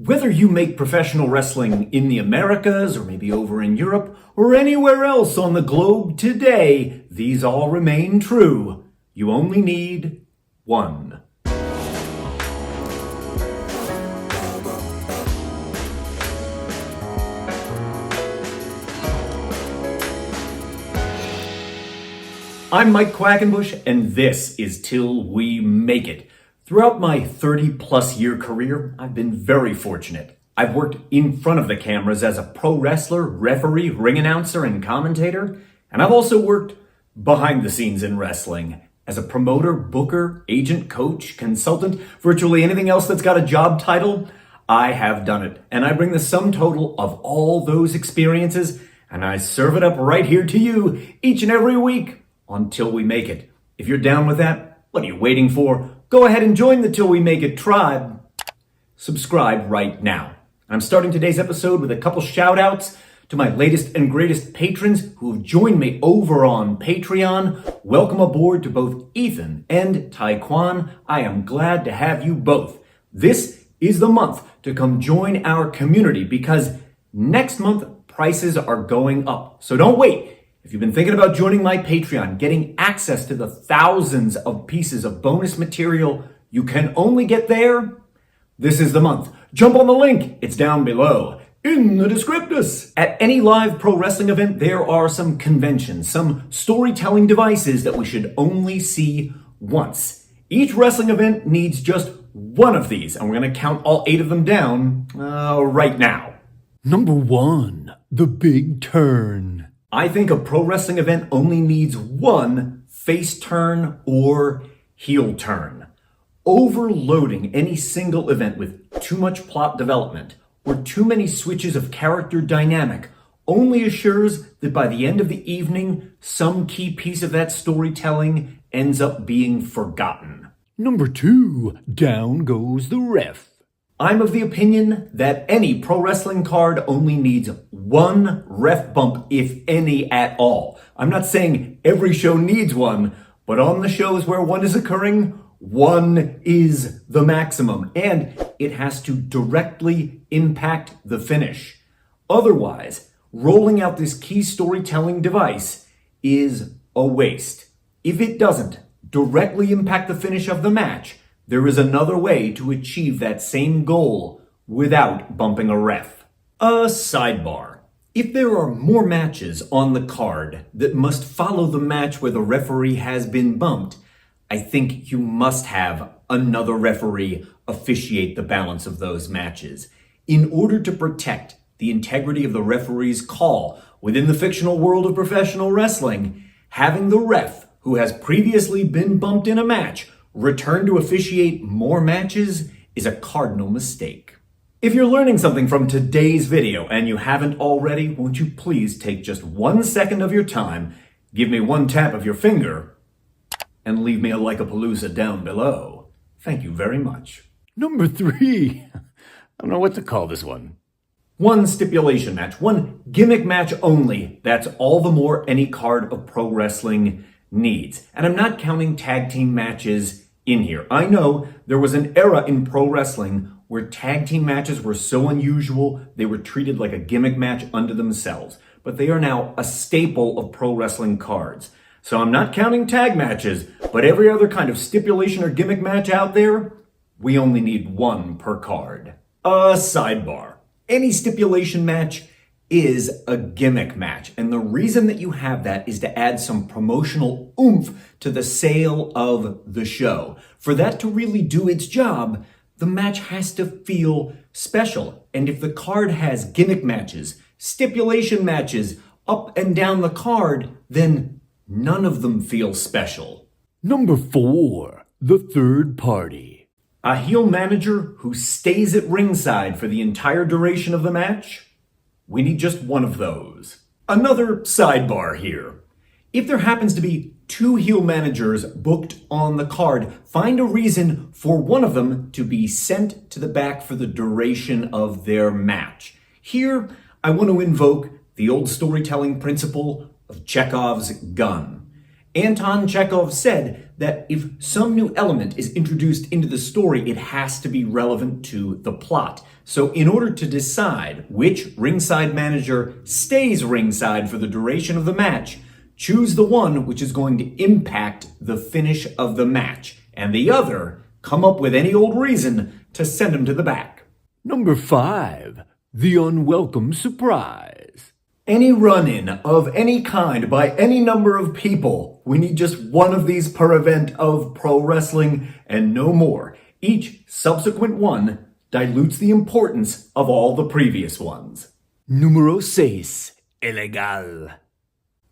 Whether you make professional wrestling in the Americas or maybe over in Europe or anywhere else on the globe today, these all remain true. You only need one. I'm Mike Quackenbush, and this is Till We Make It. Throughout my 30-plus year career, I've been very fortunate. I've worked in front of the cameras as a pro wrestler, referee, ring announcer, and commentator, and I've also worked behind the scenes in wrestling as a promoter, booker, agent, coach, consultant, virtually anything else that's got a job title. I have done it, and I bring the sum total of all those experiences, and I serve it up right here to you each and every week on Till We Make It. If you're down with that, what are you waiting for? Go ahead and join the Till We Make It tribe. Subscribe right now. I'm starting today's episode with a couple shout outs to my latest and greatest patrons who have joined me over on Patreon. Welcome aboard to both Ethan and Taekwon. I am glad to have you both. This is the month to come join our community because next month prices are going up. So don't wait. If you've been thinking about joining my Patreon, getting access to the thousands of pieces of bonus material you can only get there, this is the month. Jump on the link. It's down below in the descriptus. At any live pro wrestling event, there are some conventions, some storytelling devices that we should only see once. Each wrestling event needs just one of these, and we're going to count all 8 of them down right now. Number 1, the big turn. I think a pro wrestling event only needs one face turn or heel turn. Overloading any single event with too much plot development or too many switches of character dynamic only assures that by the end of the evening, some key piece of that storytelling ends up being forgotten. Number 2, down goes the ref. I'm of the opinion that any pro wrestling card only needs one ref bump, if any at all. I'm not saying every show needs one, but on the shows where one is occurring, one is the maximum, and it has to directly impact the finish. Otherwise, rolling out this key storytelling device is a waste. If it doesn't directly impact the finish of the match, there is another way to achieve that same goal without bumping a ref. A sidebar. If there are more matches on the card that must follow the match where the referee has been bumped, I think you must have another referee officiate the balance of those matches. In order to protect the integrity of the referee's call within the fictional world of professional wrestling, having the ref who has previously been bumped in a match return to officiate more matches is a cardinal mistake. If you're learning something from today's video and you haven't already, won't you please take just 1 second of your time, give me one tap of your finger, and leave me a like-a-palooza down below. Thank you very much. Number 3, I don't know what to call this one. One stipulation match, one gimmick match only. That's all the more any card of pro wrestling needs. And I'm not counting tag team matches in here. I know there was an era in pro wrestling where tag team matches were so unusual they were treated like a gimmick match unto themselves, but they are now a staple of pro wrestling cards. So I'm not counting tag matches, but every other kind of stipulation or gimmick match out there, we only need one per card. A sidebar. Any stipulation match is a gimmick match. And the reason that you have that is to add some promotional oomph to the sale of the show. For that to really do its job, the match has to feel special. And if the card has gimmick matches, stipulation matches up and down the card, then none of them feel special. Number 4, the third party. A heel manager who stays at ringside for the entire duration of the match? We need just one of those. Another sidebar here. If there happens to be 2 heel managers booked on the card, find a reason for one of them to be sent to the back for the duration of their match. Here, I want to invoke the old storytelling principle of Chekhov's gun. Anton Chekhov said that if some new element is introduced into the story, it has to be relevant to the plot. So in order to decide which ringside manager stays ringside for the duration of the match, choose the one which is going to impact the finish of the match, and the other come up with any old reason to send him to the back. Number 5. The unwelcome surprise. Any run-in of any kind by any number of people, we need just one of these per event of pro wrestling and no more. Each subsequent one dilutes the importance of all the previous ones. Número 6. Ilegal.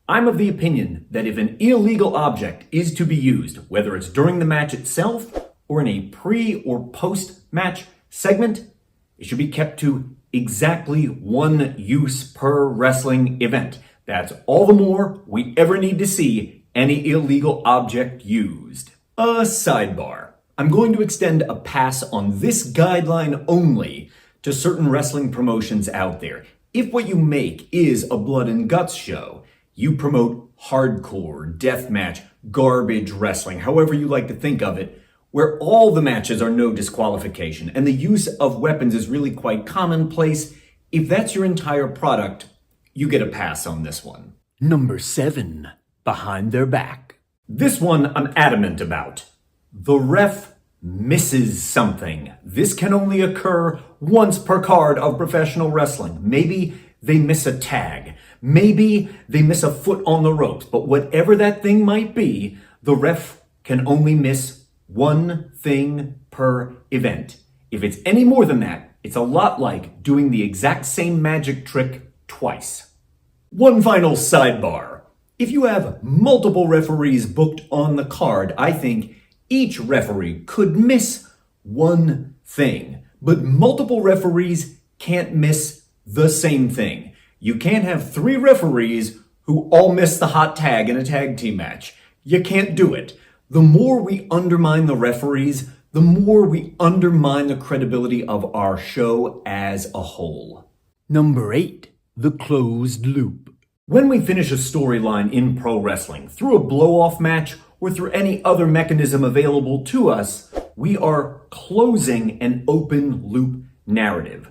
I'm of the opinion that if an illegal object is to be used, whether it's during the match itself or in a pre or post-match segment, it should be kept to exactly one use per wrestling event. That's all the more we ever need to see any illegal object used. A sidebar. I'm going to extend a pass on this guideline only to certain wrestling promotions out there. If what you make is a blood and guts show, you promote hardcore, deathmatch, garbage wrestling, however you like to think of it, where all the matches are no disqualification and the use of weapons is really quite commonplace. If that's your entire product, you get a pass on this one. Number 7. Behind their back. This one I'm adamant about. The ref misses something. This can only occur once per card of professional wrestling. Maybe they miss a tag. Maybe they miss a foot on the ropes. But whatever that thing might be, the ref can only miss one thing per event. If it's any more than that, it's a lot like doing the exact same magic trick twice. One final sidebar. If you have multiple referees booked on the card, I think each referee could miss one thing. But multiple referees can't miss the same thing. You can't have 3 referees who all miss the hot tag in a tag team match. You can't do it. The more we undermine the referees, the more we undermine the credibility of our show as a whole. Number 8. The closed loop. When we finish a storyline in pro wrestling, through a blow-off match or through any other mechanism available to us, we are closing an open loop narrative.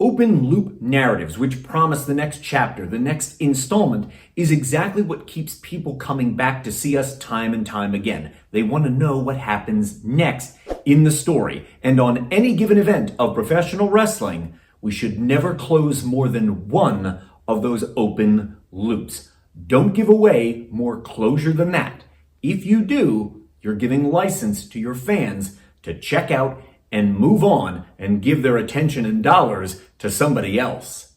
Open loop narratives, which promise the next chapter, the next installment, is exactly what keeps people coming back to see us time and time again. They want to know what happens next in the story. And on any given event of professional wrestling, we should never close more than one of those open loops. Don't give away more closure than that. If you do, you're giving license to your fans to check out and move on and give their attention and dollars to somebody else.